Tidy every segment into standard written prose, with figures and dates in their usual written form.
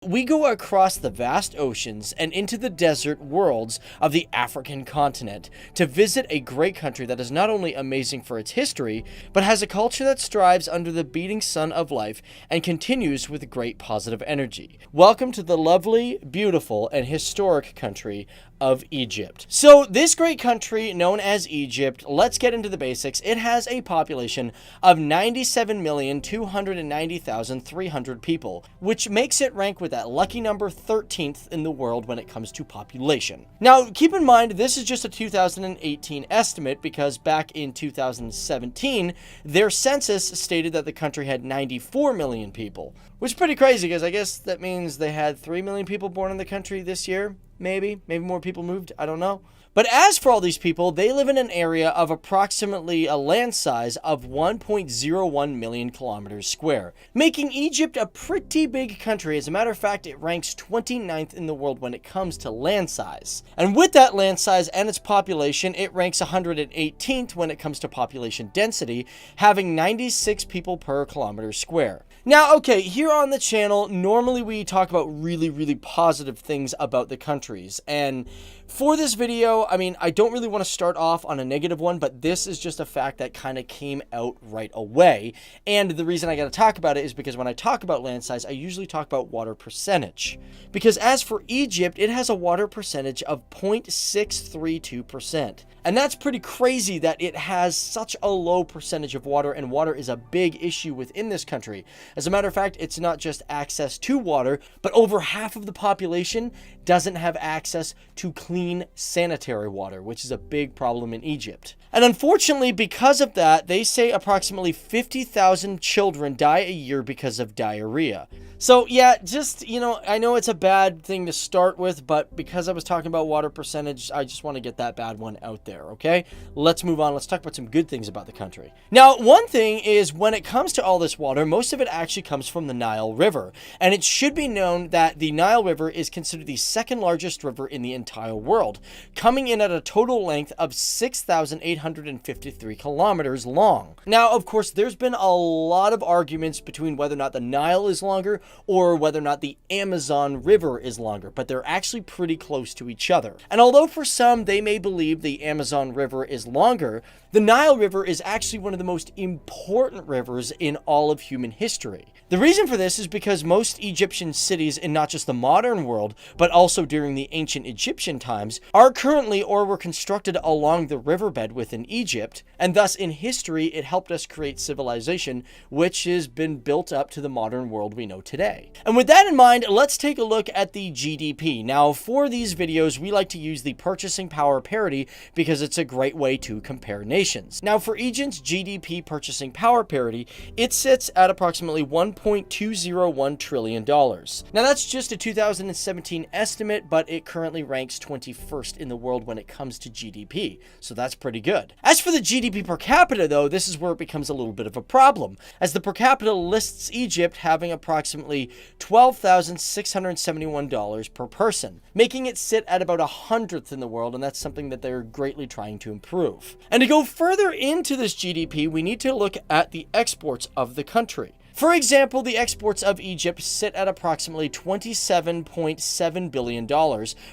We go across the vast oceans and into the desert worlds of the African continent to visit a great country that is not only amazing for its history, but has a culture that strives under the beating sun of life and continues with great positive energy. Welcome to the lovely, beautiful, and historic country of Egypt. So this great country known as Egypt, let's get into the basics. It has a population of 97,290,300 people, which makes it rank with that lucky number 13th in the world when it comes to population. Now, keep in mind, this is just a 2018 estimate because back in 2017, their census stated that the country had 94 million people, which is pretty crazy because I guess that means they had 3 million people born in the country this year. Maybe more people moved, I don't know. But as for all these people, they live in an area of approximately a land size of 1.01 million kilometers square, making Egypt a pretty big country. As a matter of fact, it ranks 29th in the world when it comes to land size. And with that land size and its population, it ranks 118th when it comes to population density, having 96 people per kilometer square. Now, okay, here on the channel, normally we talk about really positive things about the countries. And for this video, I mean, I don't really want to start off on a negative one, but this is just a fact that kind of came out right away. And the reason I got to talk about it is because when I talk about land size, I usually talk about water percentage. Because as for Egypt, it has a water percentage of 0.632%. And that's pretty crazy that it has such a low percentage of water, and water is a big issue within this country. As a matter of fact, it's not just access to water, but over half of the population doesn't have access to clean sanitary water, which is a big problem in Egypt. And unfortunately, because of that, they say approximately 50,000 children die a year because of diarrhea. So yeah, just, I know it's a bad thing to start with, but because I was talking about water percentage, I just want to get that bad one out there, okay? Let's move on. Let's talk about some good things about the country. Now, one thing is when it comes to all this water, most of it actually comes from the Nile River. And it should be known that the Nile River is considered the second largest river in the entire world, coming in at a total length of 6,853 kilometers long. Now, of course, there's been a lot of arguments between whether or not the Nile is longer or whether or not the Amazon River is longer, but they're actually pretty close to each other. And although for some they may believe the Amazon River is longer, the Nile River is actually one of the most important rivers in all of human history. The reason for this is because most Egyptian cities in not just the modern world, but also during the ancient Egyptian times, are currently or were constructed along the riverbed within Egypt, and thus in history it helped us create civilization, which has been built up to the modern world we know today. And with that in mind, let's take a look at the GDP. Now, for these videos, we like to use the purchasing power parity because it's a great way to compare nations. Now, for Egypt's GDP purchasing power parity, it sits at approximately $1.201 trillion. Now, that's just a 2017 estimate, but it currently ranks 21st in the world when it comes to GDP, so that's pretty good. As for the GDP per capita, though, this is where it becomes a little bit of a problem, as the per capita lists Egypt having approximately $12,671 per person, making it sit at about 100th in the world, and that's something that they're greatly trying to improve. And to go further into this GDP, we need to look at the exports of the country. For example, the exports of Egypt sit at approximately $27.7 billion,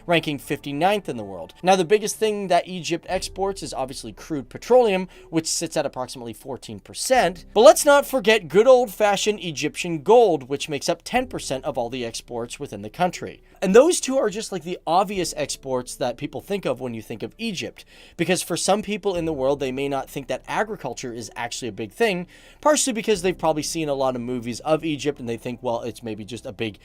ranking 59th in the world. Now, the biggest thing that Egypt exports is obviously crude petroleum, which sits at approximately 14%. But let's not forget good old-fashioned Egyptian gold, which makes up 10% of all the exports within the country. And those two are just like the obvious exports that people think of when you think of Egypt. Because for some people in the world, they may not think that agriculture is actually a big thing, partially because they've probably seen a lot of movies of Egypt and they think, well, it's maybe just a big,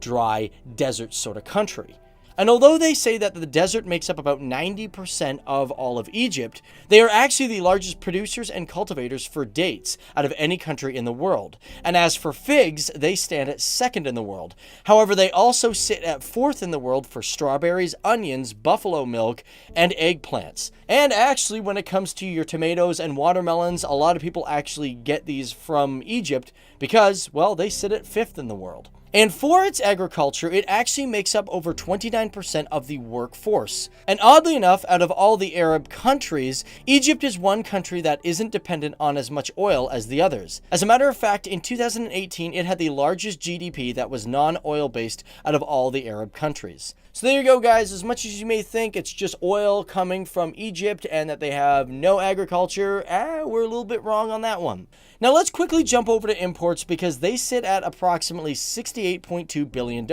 dry desert sort of country. And although they say that the desert makes up about 90% of all of Egypt, they are actually the largest producers and cultivators for dates out of any country in the world. And as for figs, they stand at second in the world. However, they also sit at fourth in the world for strawberries, onions, buffalo milk, and eggplants. And actually, when it comes to your tomatoes and watermelons, a lot of people actually get these from Egypt because, well, they sit at fifth in the world. And for its agriculture, it actually makes up over 29% of the workforce. And oddly enough, out of all the Arab countries, Egypt is one country that isn't dependent on as much oil as the others. As a matter of fact, in 2018, it had the largest GDP that was non-oil based out of all the Arab countries. So there you go, guys. As much as you may think it's just oil coming from Egypt and that they have no agriculture, we're a little bit wrong on that one. Now let's quickly jump over to imports because they sit at approximately $68.2 billion,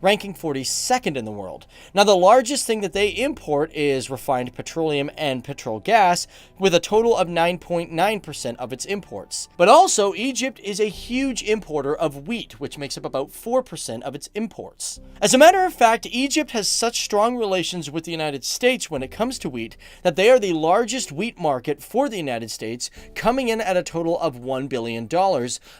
ranking 42nd in the world. Now the largest thing that they import is refined petroleum and petrol gas, with a total of 9.9% of its imports. But also, Egypt is a huge importer of wheat, which makes up about 4% of its imports. As a matter of fact, Egypt has such strong relations with the United States when it comes to wheat that they are the largest wheat market for the United States, coming in at a total of $1 billion,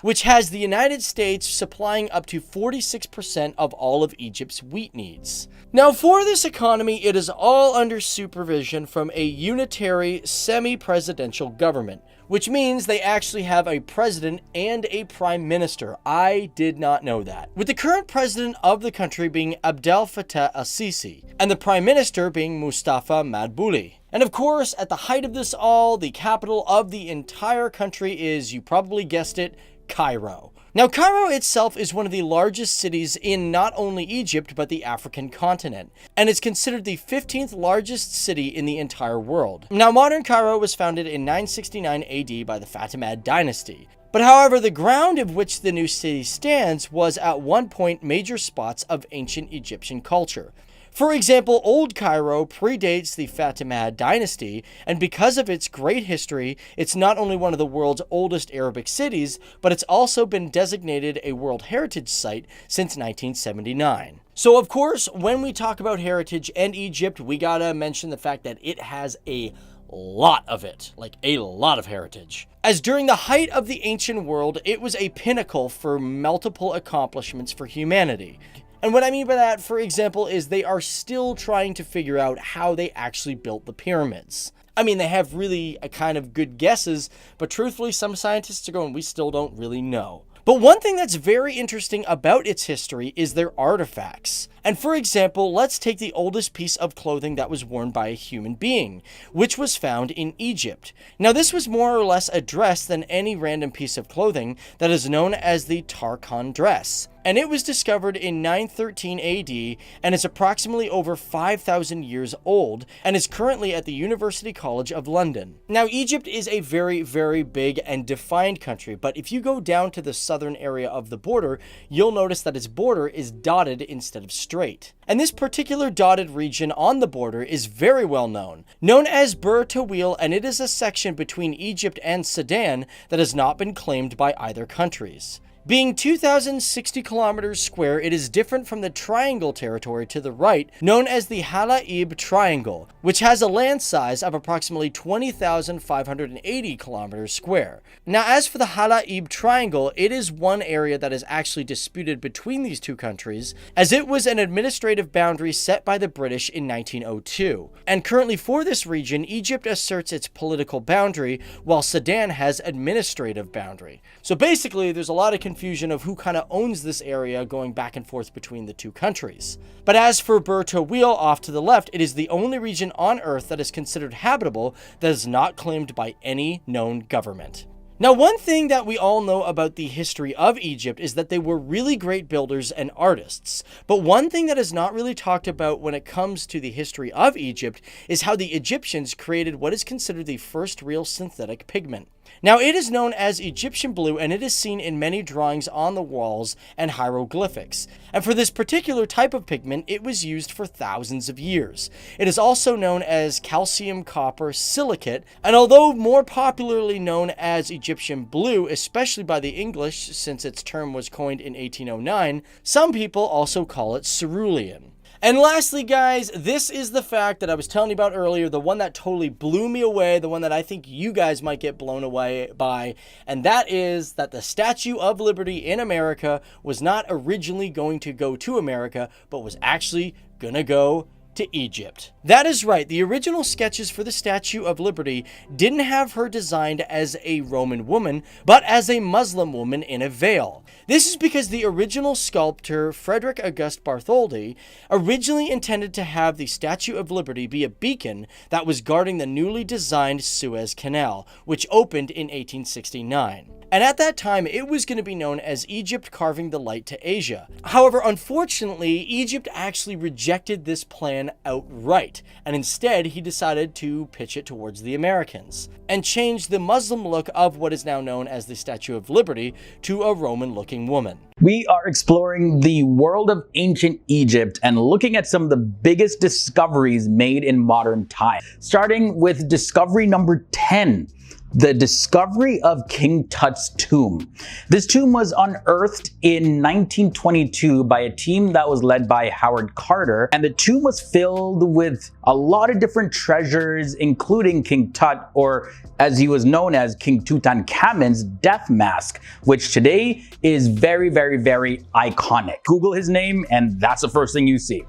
which has the United States supplying up to 46% of all of Egypt's wheat needs. Now for this economy, it is all under supervision from a unitary semi-presidential government, which means they actually have a president and a prime minister. I did not know that. With the current president of the country being Abdel Fattah al-Sisi, and the prime minister being Mustafa Madbouli. And of course, at the height of this all, the capital of the entire country is, you probably guessed it, Cairo. Now, Cairo itself is one of the largest cities in not only Egypt, but the African continent, and it's considered the 15th largest city in the entire world. Now, modern Cairo was founded in 969 AD by the Fatimid dynasty. But however, the ground of which the new city stands was at one point major spots of ancient Egyptian culture. For example, Old Cairo predates the Fatimid dynasty, and because of its great history, it's not only one of the world's oldest Arabic cities, but it's also been designated a World Heritage Site since 1979. So of course, when we talk about heritage and Egypt, we gotta mention the fact that it has a lot of it, like a lot of heritage. As during the height of the ancient world, it was a pinnacle for multiple accomplishments for humanity. And what I mean by that, for example, is they are still trying to figure out how they actually built the pyramids. I mean, they have really a kind of good guesses, but truthfully, some scientists are going, we still don't really know. But one thing that's very interesting about its history is their artifacts. And for example, let's take the oldest piece of clothing that was worn by a human being, which was found in Egypt. Now, this was more or less a dress than any random piece of clothing that is known as the Tarkhan dress. And it was discovered in 913 AD and is approximately over 5,000 years old and is currently at the University College of London. Now, Egypt is a very, very big and defined country, but if you go down to the southern area of the border, you'll notice that its border is dotted instead of straight. And this particular dotted region on the border is very well known as Bur Tawil, and it is a section between Egypt and Sudan that has not been claimed by either countries. Being 2,060 kilometers square, it is different from the triangle territory to the right, known as the Halaib Triangle, which has a land size of approximately 20,580 kilometers square. Now, as for the Halaib Triangle, it is one area that is actually disputed between these two countries, as it was an administrative boundary set by the British in 1902. And currently for this region, Egypt asserts its political boundary, while Sudan has administrative boundary. So basically, there's a lot of confusion of who kind of owns this area going back and forth between the two countries. But as for Bur Tawil off to the left, it is the only region on Earth that is considered habitable that is not claimed by any known government. Now, one thing that we all know about the history of Egypt is that they were really great builders and artists. But one thing that is not really talked about when it comes to the history of Egypt is how the Egyptians created what is considered the first real synthetic pigment. Now, it is known as Egyptian blue, and it is seen in many drawings on the walls and hieroglyphics. And for this particular type of pigment, it was used for thousands of years. It is also known as calcium copper silicate, and although more popularly known as Egyptian blue, especially by the English since its term was coined in 1809, some people also call it cerulean. And lastly, guys, this is the fact that I was telling you about earlier, the one that totally blew me away, the one that I think you guys might get blown away by, and that is that the Statue of Liberty in America was not originally going to go to America, but was actually gonna go to Egypt. That is right, the original sketches for the Statue of Liberty didn't have her designed as a Roman woman, but as a Muslim woman in a veil. This is because the original sculptor, Frederick August Bartholdi, originally intended to have the Statue of Liberty be a beacon that was guarding the newly designed Suez Canal, which opened in 1869. And at that time, it was going to be known as Egypt carving the light to Asia. However, unfortunately, Egypt actually rejected this plan outright, and instead he decided to pitch it towards the Americans, and change the Muslim look of what is now known as the Statue of Liberty to a Roman-looking woman. We are exploring the world of ancient Egypt and looking at some of the biggest discoveries made in modern times. Starting with discovery number 10. The discovery of King Tut's tomb. This tomb was unearthed in 1922 by a team that was led by Howard Carter, and the tomb was filled with a lot of different treasures, including King Tut, or as he was known as, King Tutankhamun's death mask, which today is very, very, very iconic. Google his name and that's the first thing you see.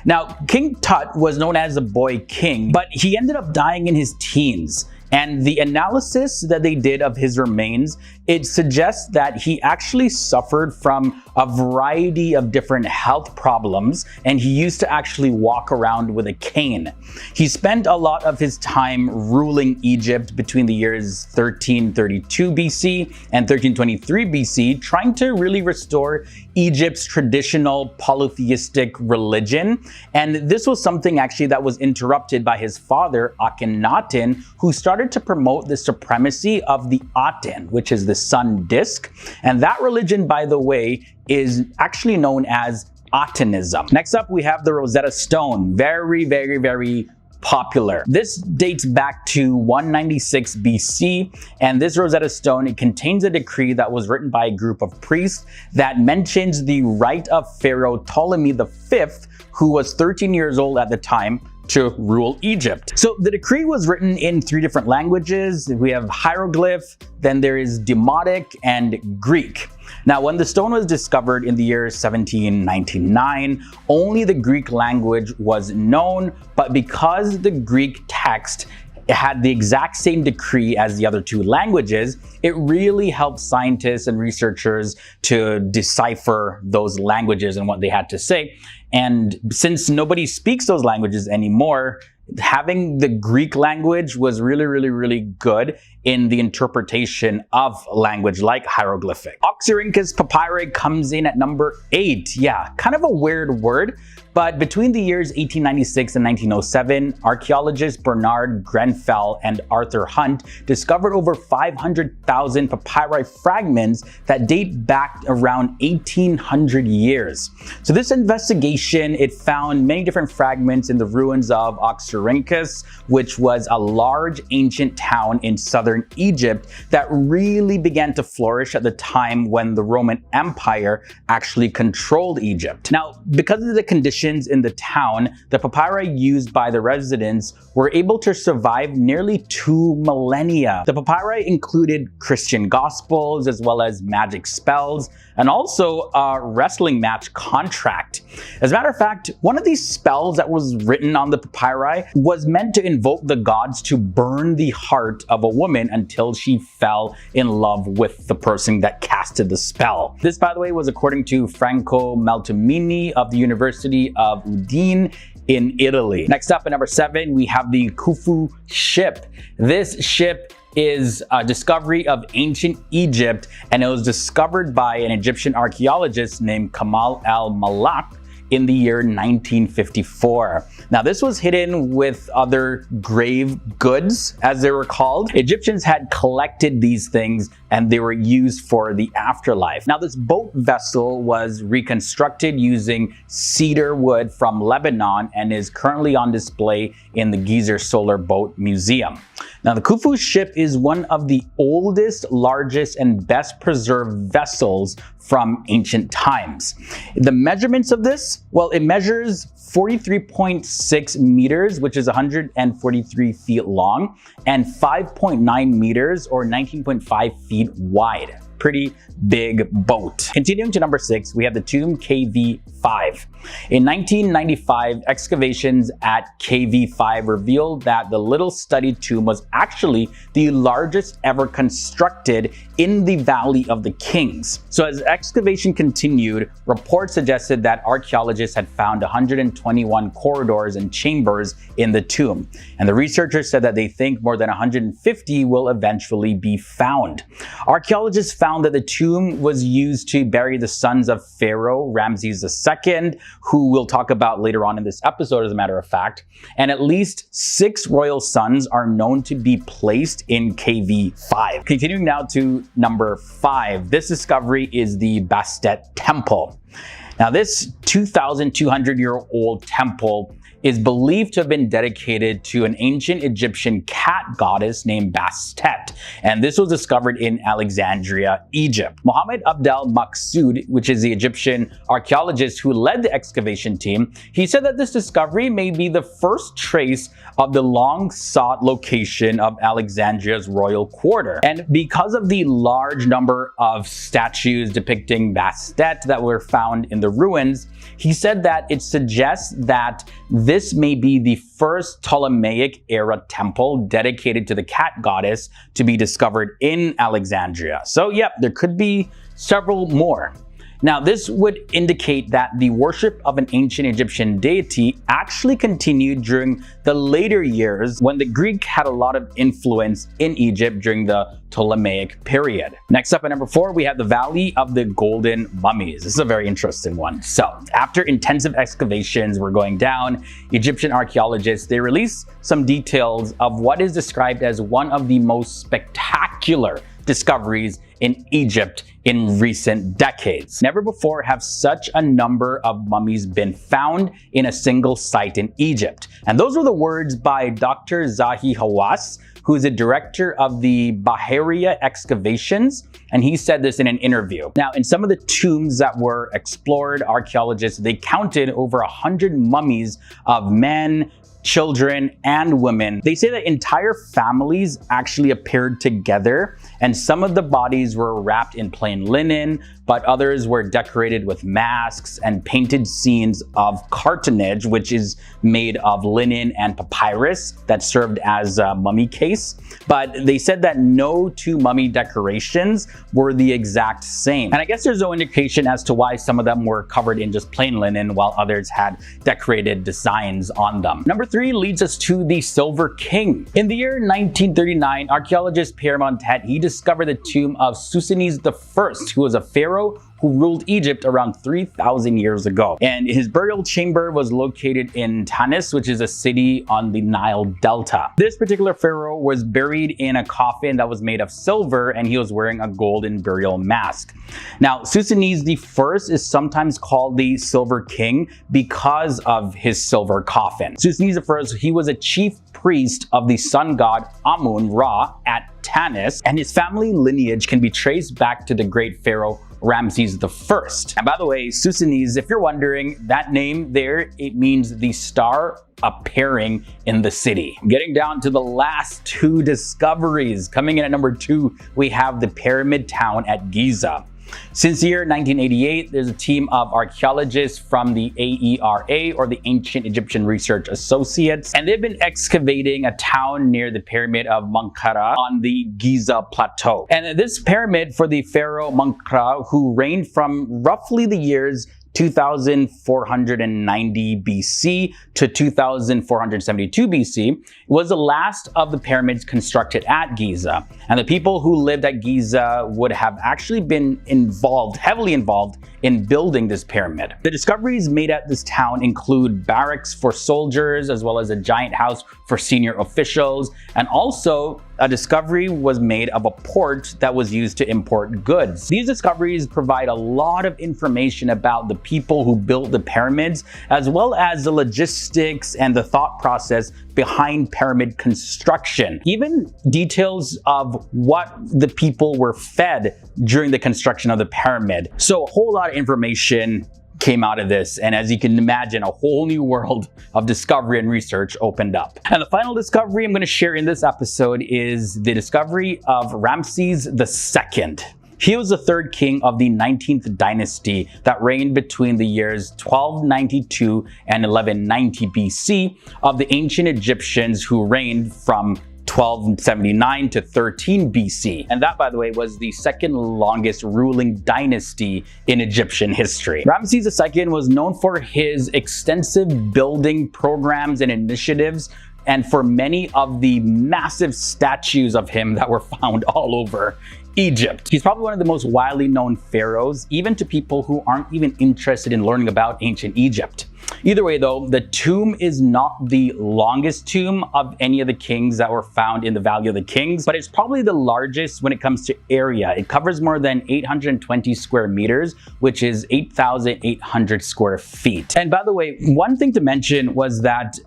Now, King Tut was known as the boy king, but he ended up dying in his teens. And the analysis that they did of his remains, it suggests that he actually suffered from a variety of different health problems, and he used to actually walk around with a cane. He spent a lot of his time ruling Egypt between the years 1332 BC and 1323 BC, trying to really restore Egypt's traditional polytheistic religion. And this was something actually that was interrupted by his father, Akhenaten, who started to promote the supremacy of the Aten, which is the sun disk. And that religion, by the way, is actually known as Atenism. Next up, we have the Rosetta Stone. Very, very, very popular. This dates back to 196 BC, and this Rosetta Stone, it contains a decree that was written by a group of priests that mentions the right of Pharaoh Ptolemy V, who was 13 years old at the time, to rule Egypt. So the decree was written in 3 different languages. We have hieroglyph, then there is Demotic and Greek. Now, when the stone was discovered in the year 1799, only the Greek language was known, but because the Greek text had the exact same decree as the other 2 languages, it really helped scientists and researchers to decipher those languages and what they had to say. And since nobody speaks those languages anymore, having the Greek language was really, really, really good in the interpretation of language like hieroglyphic. Oxyrhynchus papyri comes in at number 8. Yeah, kind of a weird word, but between the years 1896 and 1907, archaeologists Bernard Grenfell and Arthur Hunt discovered over 500,000 papyri fragments that date back around 1800 years. So this investigation, it found many different fragments in the ruins of Oxyrhynchus, which was a large ancient town in southern Egypt that really began to flourish at the time when the Roman Empire actually controlled Egypt. Now, because of the conditions in the town, the papyri used by the residents were able to survive nearly 2 millennia. The papyri included Christian gospels as well as magic spells, and also a wrestling match contract. As a matter of fact, one of these spells that was written on the papyri was meant to invoke the gods to burn the heart of a woman until she fell in love with the person that casted the spell. This, by the way, was according to Franco Meltomini of the University of Udine in Italy. Next up at number 7, we have the Khufu ship. This ship is a discovery of ancient Egypt, and it was discovered by an Egyptian archaeologist named Kamal el-Malak in the year 1954. Now, this was hidden with other grave goods, as they were called. Egyptians had collected these things and they were used for the afterlife. Now, this boat vessel was reconstructed using cedar wood from Lebanon and is currently on display in the Gezer Solar Boat Museum. Now, the Khufu ship is one of the oldest, largest, and best preserved vessels from ancient times. The measurements of this, well, it measures 43.6 meters, which is 143 feet long, and 5.9 meters or 19.5 feet wide. Pretty big boat. Continuing to number 6, we have the tomb KV KV5. In 1995, excavations at KV5 revealed that the little studied tomb was actually the largest ever constructed in the Valley of the Kings. So as excavation continued, reports suggested that archaeologists had found 121 corridors and chambers in the tomb. And the researchers said that they think more than 150 will eventually be found. Archaeologists found that the tomb was used to bury the sons of Pharaoh Ramses II, who we'll talk about later on in this episode, as a matter of fact. And at least 6 royal sons are known to be placed in KV5. Continuing now to number 5, this discovery is the Bastet Temple. Now, this 2,200-year-old temple is believed to have been dedicated to an ancient Egyptian cat goddess named Bastet, and this was discovered in Alexandria, Egypt. Mohammed Abdel Maqsood, which is the Egyptian archaeologist who led the excavation team, he said that this discovery may be the first trace of the long-sought location of Alexandria's royal quarter. And because of the large number of statues depicting Bastet that were found in the ruins, he said that it suggests that this may be the first Ptolemaic era temple dedicated to the cat goddess to be discovered in Alexandria. So yeah, there could be several more. Now, this would indicate that the worship of an ancient Egyptian deity actually continued during the later years when the Greek had a lot of influence in Egypt during the Ptolemaic period. Next up at number 4, we have the Valley of the Golden Mummies. This is a very interesting one. So, after intensive excavations were going down, Egyptian archaeologists, they released some details of what is described as one of the most spectacular discoveries in Egypt in recent decades. Never before have such a number of mummies been found in a single site in Egypt. And those were the words by Dr. Zahi Hawass, who is a director of the Bahariya excavations, and he said this in an interview. Now, in some of the tombs that were explored, archaeologists, they counted over 100 mummies of men, children, and women. They say that entire families actually appeared together, and some of the bodies were wrapped in plain linen, but others were decorated with masks and painted scenes of cartonnage, which is made of linen and papyrus that served as a mummy case. But they said that no 2 mummy decorations were the exact same. And I guess there's no indication as to why some of them were covered in just plain linen while others had decorated designs on them. Number 3 leads us to the Silver King. In the year 1939, archaeologist Pierre Montet, he discovered the tomb of Susanes I, who was a pharaoh who ruled Egypt around 3,000 years ago. And his burial chamber was located in Tanis, which is a city on the Nile Delta. This particular pharaoh was buried in a coffin that was made of silver, and he was wearing a golden burial mask. Now, Susanes I is sometimes called the Silver King because of his silver coffin. Susanes I, he was a chief priest of the sun god Amun-Ra at Tanis, and his family lineage can be traced back to the great pharaoh Ramses I. And by the way, Susanes, if you're wondering, that name there, it means the star appearing in the city. Getting down to the last 2 discoveries. Coming in at number 2, we have the pyramid town at Giza. Since the year 1988, there's a team of archaeologists from the AERA, or the Ancient Egyptian Research Associates, and they've been excavating a town near the pyramid of Menkaure on the Giza Plateau. And this pyramid for the pharaoh Menkaure, who reigned from roughly the years 2490 BC to 2472 BC, was the last of the pyramids constructed at Giza. And the people who lived at Giza would have actually been heavily involved in building this pyramid. The discoveries made at this town include barracks for soldiers, as well as a giant house for senior officials, and also a discovery was made of a port that was used to import goods. These discoveries provide a lot of information about the people who built the pyramids, as well as the logistics and the thought process behind pyramid construction. Even details of what the people were fed during the construction of the pyramid. So a whole lot of information came out of this, and as you can imagine, a whole new world of discovery and research opened up. And the final discovery I'm going to share in this episode is the discovery of Ramses II. He was the third king of the 19th dynasty that reigned between the years 1292 and 1190 BC of the ancient Egyptians who reigned from 1279 to 13 BC. And that, by the way, was the second longest ruling dynasty in Egyptian history. Ramses II was known for his extensive building programs and initiatives, and for many of the massive statues of him that were found all over Egypt. He's probably one of the most widely known pharaohs, even to people who aren't even interested in learning about ancient Egypt. Either way though, the tomb is not the longest tomb of any of the kings that were found in the Valley of the Kings, but it's probably the largest when it comes to area. It covers more than 820 square meters, which is 8,800 square feet. And by the way, one thing to mention was that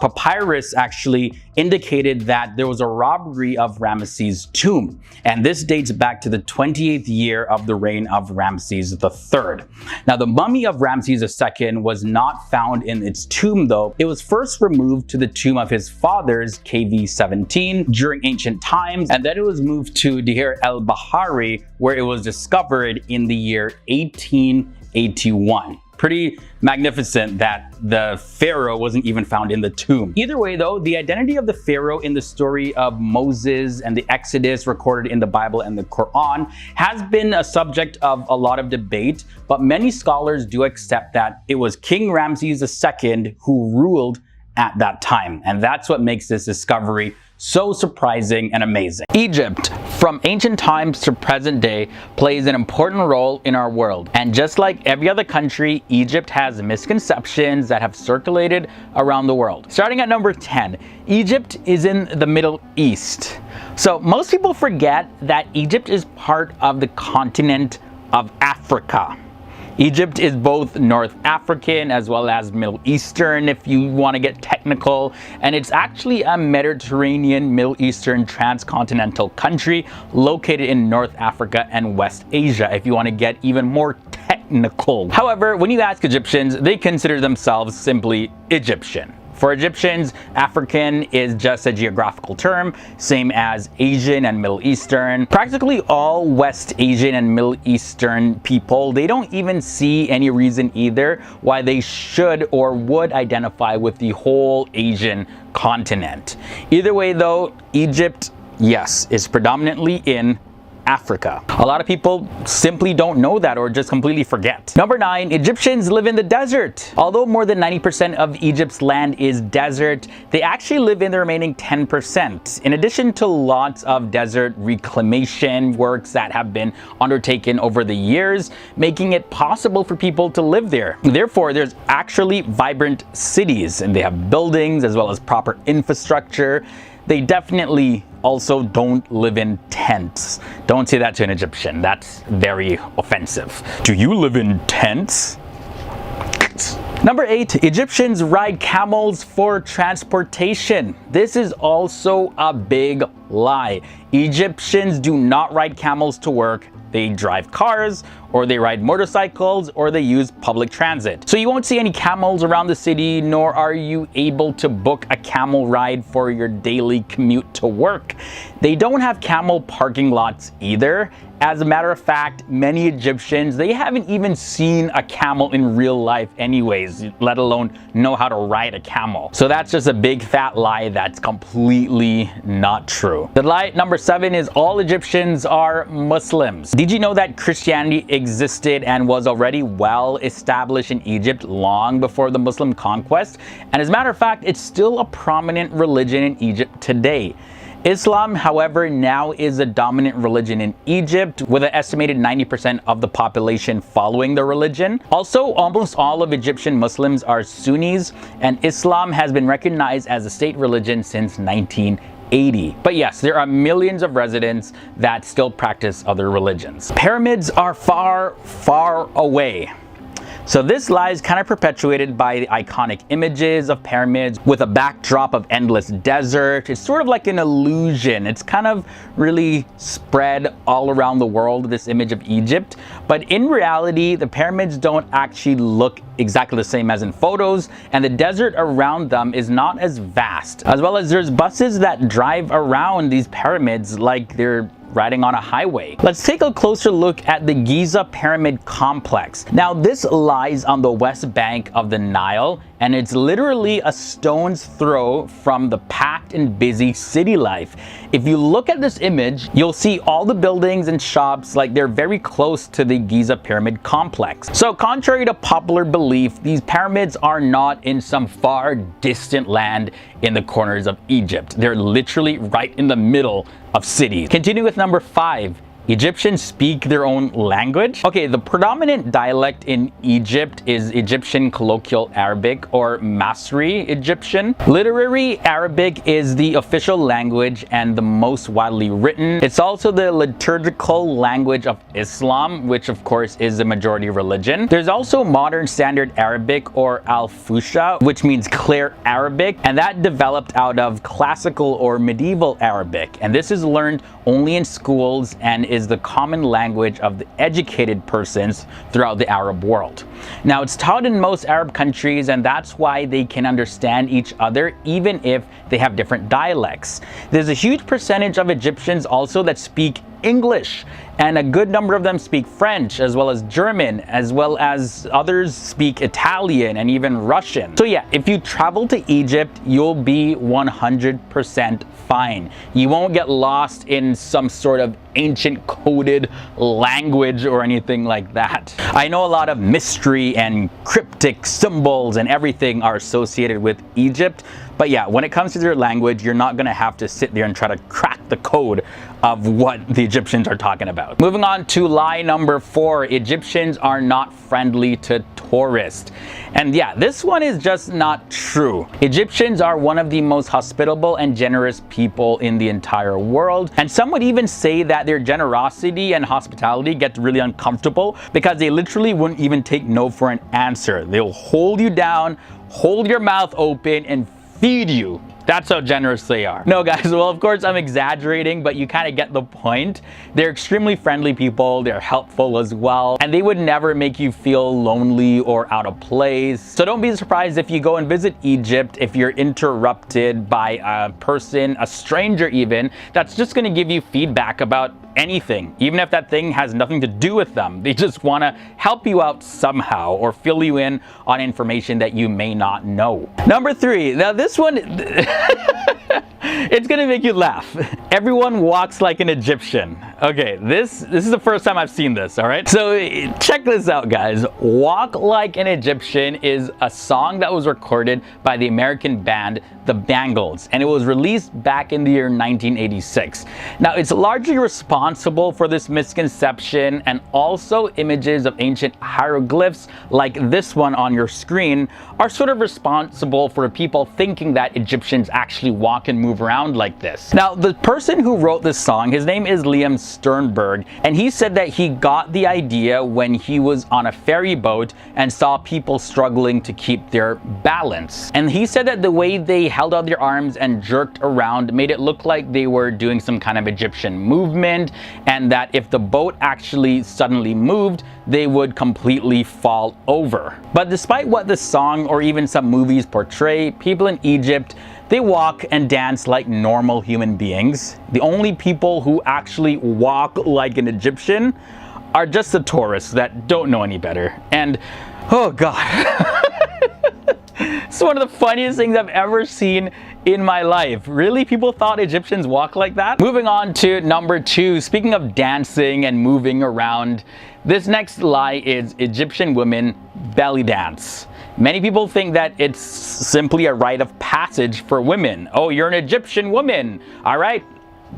papyrus actually indicated that there was a robbery of Ramses' tomb, and this dates back to the 28th year of the reign of Ramses III. Now, the mummy of Ramses II was not found in its tomb though. It was first removed to the tomb of his fathers, KV 17, during ancient times, and then it was moved to Deir el-Bahari, where it was discovered in the year 1881. Pretty magnificent that the pharaoh wasn't even found in the tomb. Either way though, the identity of the pharaoh in the story of Moses and the Exodus recorded in the Bible and the Quran has been a subject of a lot of debate, but many scholars do accept that it was King Ramses II who ruled at that time, and that's what makes this discovery so surprising and amazing. Egypt, from ancient times to present day, plays an important role in our world. And just like every other country, Egypt has misconceptions that have circulated around the world. Starting at number 10, Egypt is in the Middle East. So most people forget that Egypt is part of the continent of Africa. Egypt is both North African as well as Middle Eastern, if you want to get technical, and it's actually a Mediterranean Middle Eastern transcontinental country located in North Africa and West Asia, if you want to get even more technical. However, when you ask Egyptians, they consider themselves simply Egyptian. For Egyptians, African is just a geographical term, same as Asian and Middle Eastern. Practically all West Asian and Middle Eastern people, they don't even see any reason either why they should or would identify with the whole Asian continent. Either way though, Egypt, yes, is predominantly in Africa. A lot of people simply don't know that or just completely forget. Number 9, Egyptians live in the desert. Although more than 90% of Egypt's land is desert, they actually live in the remaining 10%. In addition to lots of desert reclamation works that have been undertaken over the years, making it possible for people to live there. Therefore, there's actually vibrant cities, and they have buildings as well as proper infrastructure. They definitely also don't live in tents. Don't say that to an Egyptian. That's very offensive. Do you live in tents? Number 8, Egyptians ride camels for transportation. This is also a big lie. Egyptians do not ride camels to work. They drive cars, or they ride motorcycles, or they use public transit. So you won't see any camels around the city, nor are you able to book a camel ride for your daily commute to work. They don't have camel parking lots either. As a matter of fact, many Egyptians, they haven't even seen a camel in real life anyways, let alone know how to ride a camel. So that's just a big fat lie that's completely not true. The lie number 7 is all Egyptians are Muslims. Did you know that Christianity existed and was already well established in Egypt long before the Muslim conquest? And as a matter of fact, it's still a prominent religion in Egypt today. Islam, however, now is a dominant religion in Egypt, with an estimated 90% of the population following the religion. Also, almost all of Egyptian Muslims are Sunnis, and Islam has been recognized as a state religion since 1980. But yes, there are millions of residents that still practice other religions. Pyramids are far, far away. So this lie is kind of perpetuated by the iconic images of pyramids with a backdrop of endless desert. It's sort of like an illusion. It's kind of really spread all around the world, this image of Egypt. But in reality, the pyramids don't actually look exactly the same as in photos, and the desert around them is not as vast. As well as there's buses that drive around these pyramids like they're riding on a highway. Let's take a closer look at the Giza Pyramid Complex. Now, this lies on the west bank of the Nile, and it's literally a stone's throw from the packed and busy city life. If you look at this image, you'll see all the buildings and shops like they're very close to the Giza Pyramid Complex. So contrary to popular belief, these pyramids are not in some far distant land in the corners of Egypt. They're literally right in the middle of cities. Continue with number 5. Egyptians speak their own language. Okay, the predominant dialect in Egypt is Egyptian Colloquial Arabic or Masri Egyptian. Literary Arabic is the official language and the most widely written. It's also the liturgical language of Islam, which of course is the majority religion. There's also Modern Standard Arabic or Al-Fusha, which means clear Arabic, and that developed out of classical or medieval Arabic. And this is learned only in schools and is the common language of the educated persons throughout the Arab world. Now, it's taught in most Arab countries, and that's why they can understand each other even if they have different dialects. There's a huge percentage of Egyptians also that speak English, and a good number of them speak French as well as German, as well as others speak Italian and even Russian. So yeah, if you travel to Egypt, you'll be 100% fine. You won't get lost in some sort of ancient coded language or anything like that. I know a lot of mystery and cryptic symbols and everything are associated with Egypt, but yeah, when it comes to their language, you're not gonna have to sit there and try to crack the code of what the Egyptians are talking about. Moving on to lie number 4, Egyptians are not friendly to tourists. And yeah, this one is just not true. Egyptians are one of the most hospitable and generous people in the entire world. And some would even say that their generosity and hospitality gets really uncomfortable because they literally wouldn't even take no for an answer. They'll hold you down, hold your mouth open, and feed you. That's how generous they are. No guys, well of course I'm exaggerating, but you kind of get the point. They're extremely friendly people, they're helpful as well, and they would never make you feel lonely or out of place. So don't be surprised if you go and visit Egypt if you're interrupted by a person, a stranger even, that's just gonna give you feedback about anything, even if that thing has nothing to do with them. They just want to help you out somehow or fill you in on information that you may not know. Number 3, now this one, it's gonna make you laugh. Everyone walks like an Egyptian. Okay, this is the first time I've seen this, all right? So check this out, guys. Walk Like an Egyptian is a song that was recorded by the American band The Bangles, and it was released back in the year 1986. Now, it's largely responsible for this misconception, and also images of ancient hieroglyphs like this one on your screen are sort of responsible for people thinking that Egyptians actually walk and move around like this. Now, the person who wrote this song, his name is Liam Sternberg, and he said that he got the idea when he was on a ferry boat and saw people struggling to keep their balance. And he said that the way they held out their arms and jerked around made it look like they were doing some kind of Egyptian movement, and that if the boat actually suddenly moved, they would completely fall over. But despite what the song or even some movies portray, people in Egypt, they walk and dance like normal human beings. The only people who actually walk like an Egyptian are just the tourists that don't know any better. And oh god, it's one of the funniest things I've ever seen in my life. Really? People thought Egyptians walk like that? Moving on to number 2, speaking of dancing and moving around, this next lie is Egyptian women belly dance. Many people think that it's simply a rite of passage for women. Oh, you're an Egyptian woman. All right,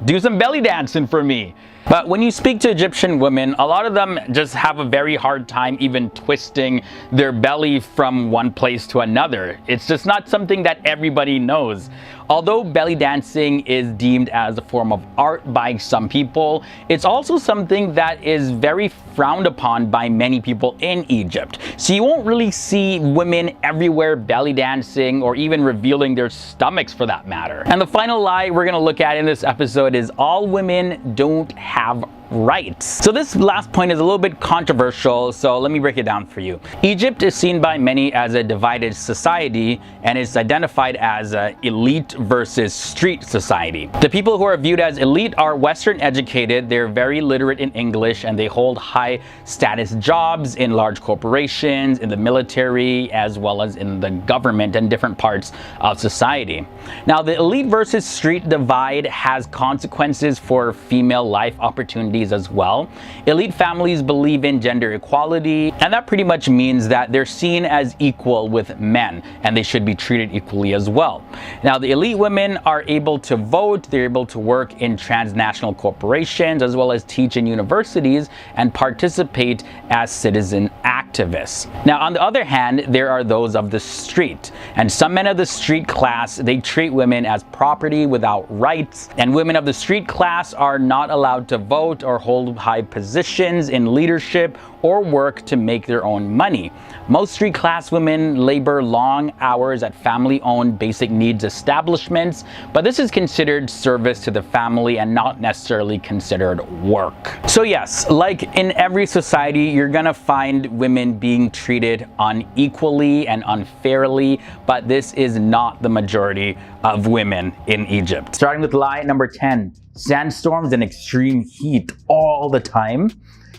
do some belly dancing for me. But when you speak to Egyptian women, a lot of them just have a very hard time even twisting their belly from one place to another. It's just not something that everybody knows. Although belly dancing is deemed as a form of art by some people, it's also something that is very frowned upon by many people in Egypt. So you won't really see women everywhere belly dancing or even revealing their stomachs for that matter. And the final lie we're gonna look at in this episode is all women don't have rights. So this last point is a little bit controversial, so let me break it down for you. Egypt is seen by many as a divided society, and is identified as an elite versus street society. The people who are viewed as elite are Western educated, they're very literate in English, and they hold high status jobs in large corporations, in the military, as well as in the government and different parts of society. Now, the elite versus street divide has consequences for female life opportunities as well. Elite families believe in gender equality, and that pretty much means that they're seen as equal with men, and they should be treated equally as well. Now, the elite women are able to vote, they're able to work in transnational corporations, as well as teach in universities and participate as citizen activists. Now, on the other hand, there are those of the street, and some men of the street class, they treat women as property without rights, and women of the street class are not allowed to vote or hold high positions in leadership or work to make their own money. Most street class women labor long hours at family-owned basic needs establishments, but this is considered service to the family and not necessarily considered work. So yes, like in every society, you're gonna find women being treated unequally and unfairly, but this is not the majority of women in Egypt. Starting with lie number 10, sandstorms and extreme heat all the time.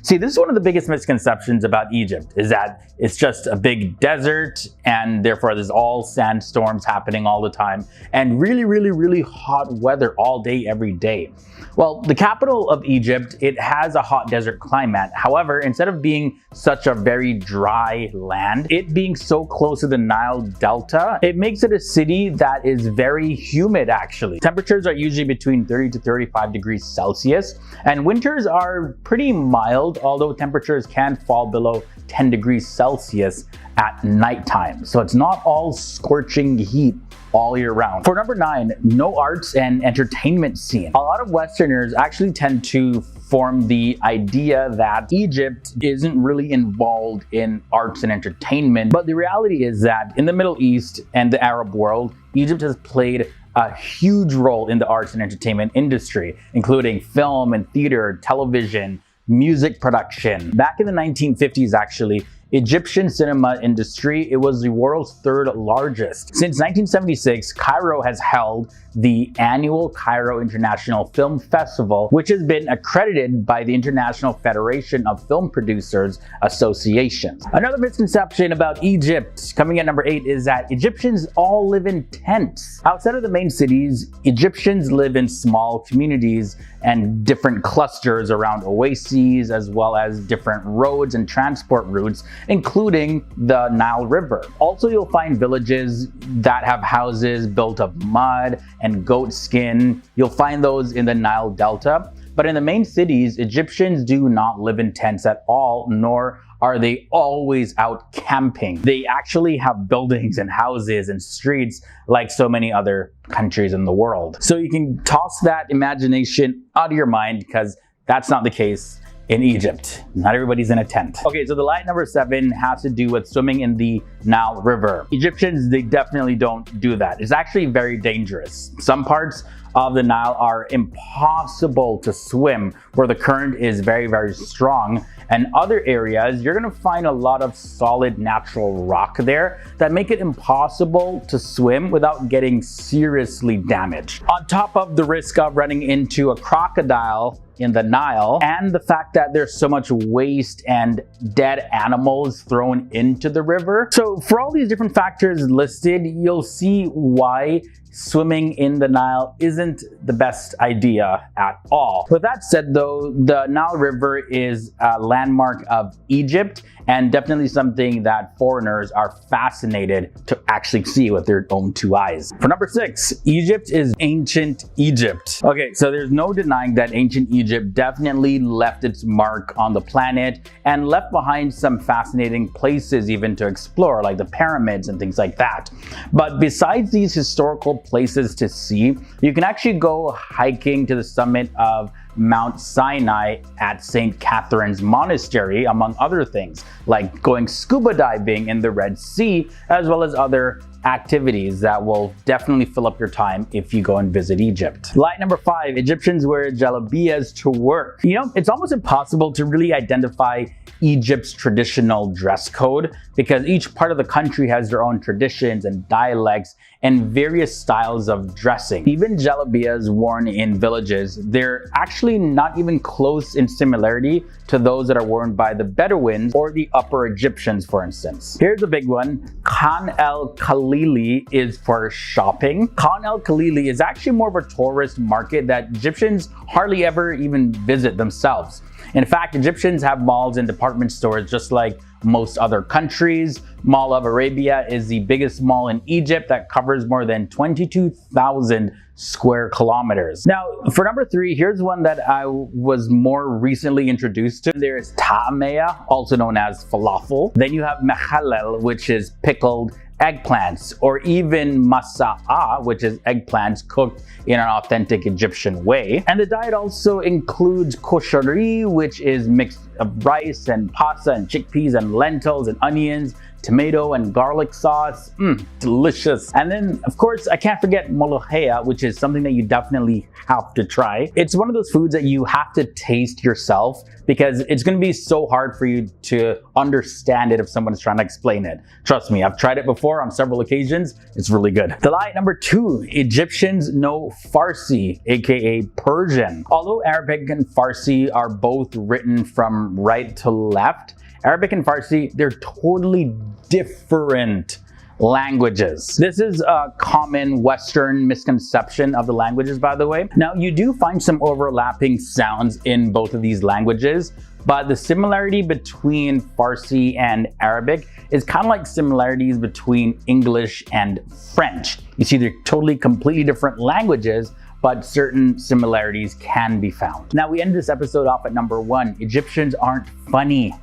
See, this is one of the biggest misconceptions about Egypt, is that it's just a big desert and therefore there's all sandstorms happening all the time and really hot weather all day, every day. Well, the capital of Egypt, it has a hot desert climate. However, instead of being such a very dry land, it being so close to the Nile Delta, it makes it a city that is very humid actually. Temperatures are usually between 30 to 35 degrees Celsius, and winters are pretty mild, although temperatures can fall below 10 degrees Celsius at nighttime. So it's not all scorching heat all year round. For number 9, no arts and entertainment scene. A lot of Westerners actually tend to form the idea that Egypt isn't really involved in arts and entertainment, but the reality is that in the Middle East and the Arab world, Egypt has played a huge role in the arts and entertainment industry, including film and theater, television, music production. Back in the 1950s, actually, Egyptian cinema industry, it was the world's 3rd largest. Since 1976, Cairo has held the annual Cairo International Film Festival, which has been accredited by the International Federation of Film Producers Association. Another misconception about Egypt, coming at number 8, is that Egyptians all live in tents. Outside of the main cities, Egyptians live in small communities and different clusters around oases, as well as different roads and transport routes, including the Nile River. Also, you'll find villages that have houses built of mud and goat skin. You'll find those in the Nile Delta. But in the main cities, Egyptians do not live in tents at all, nor are they always out camping. They actually have buildings and houses and streets like so many other countries in the world. So you can toss that imagination out of your mind, because that's not the case in Egypt. Not everybody's in a tent. Okay, so the lie number 7 has to do with swimming in the Nile River. Egyptians, they definitely don't do that. It's actually very dangerous. Some parts of the Nile are impossible to swim, where the current is very strong. And other areas, you're gonna find a lot of solid natural rock there that make it impossible to swim without getting seriously damaged. On top of the risk of running into a crocodile in the Nile, and the fact that there's so much waste and dead animals thrown into the river. So for all these different factors listed, you'll see why swimming in the Nile isn't the best idea at all. With that said though, the Nile River is a landmark of Egypt, and definitely something that foreigners are fascinated to actually see with their own 2 eyes. For number 6, Egypt is ancient Egypt. Okay, so there's no denying that ancient Egypt definitely left its mark on the planet and left behind some fascinating places even to explore, like the pyramids and things like that. But besides these historical places to see, you can actually go hiking to the summit of Mount Sinai at St. Catherine's Monastery, among other things, like going scuba diving in the Red Sea, as well as other activities that will definitely fill up your time if you go and visit Egypt. Lie number 5, Egyptians wear jalabias to work. You know, it's almost impossible to really identify Egypt's traditional dress code because each part of the country has their own traditions and dialects and various styles of dressing. Even jalabias worn in villages, they're actually not even close in similarity to those that are worn by the Bedouins or the Upper Egyptians, for instance. Here's a big one. Khan el-Khalili is for shopping. Khan el-Khalili is actually more of a tourist market that Egyptians hardly ever even visit themselves. In fact, Egyptians have malls and department stores just like most other countries. Mall of Arabia is the biggest mall in Egypt that covers more than 22,000 square kilometers. Now, for number 3, here's one that I was more recently introduced to. There's ta'amea, also known as falafel. Then you have mekhalel, which is pickled eggplants, or even masa'a, which is eggplants cooked in an authentic Egyptian way. And the diet also includes koshari, which is mixed of rice and pasta and chickpeas and lentils and onions, tomato and garlic sauce. Delicious. And then, of course, I can't forget molokhia, which is something that you definitely have to try. It's one of those foods that you have to taste yourself because it's going to be so hard for you to understand it if someone's trying to explain it. Trust me, I've tried it before on several occasions. It's really good. The lie number 2, Egyptians know Farsi, aka Persian. Although Arabic and Farsi are both written from right to left, Arabic and Farsi, they're totally different languages. This is a common Western misconception of the languages, by the way. Now, you do find some overlapping sounds in both of these languages, but the similarity between Farsi and Arabic is kind of like similarities between English and French. You see, they're totally, completely different languages, but certain similarities can be found. Now, we end this episode off at number 1. Egyptians aren't funny.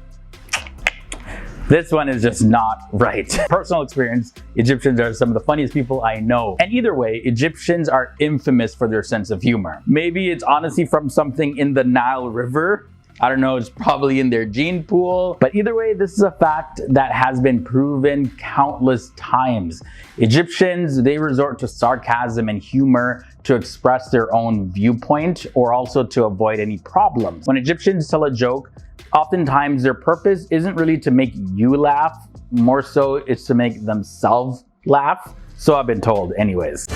This one is just not right. Personal experience, Egyptians are some of the funniest people I know. And either way, Egyptians are infamous for their sense of humor. Maybe it's honestly from something in the Nile River. I don't know, it's probably in their gene pool. But either way, this is a fact that has been proven countless times. Egyptians, they resort to sarcasm and humor to express their own viewpoint or also to avoid any problems. When Egyptians tell a joke, oftentimes their purpose isn't really to make you laugh, more so it's to make themselves laugh. So I've been told anyways.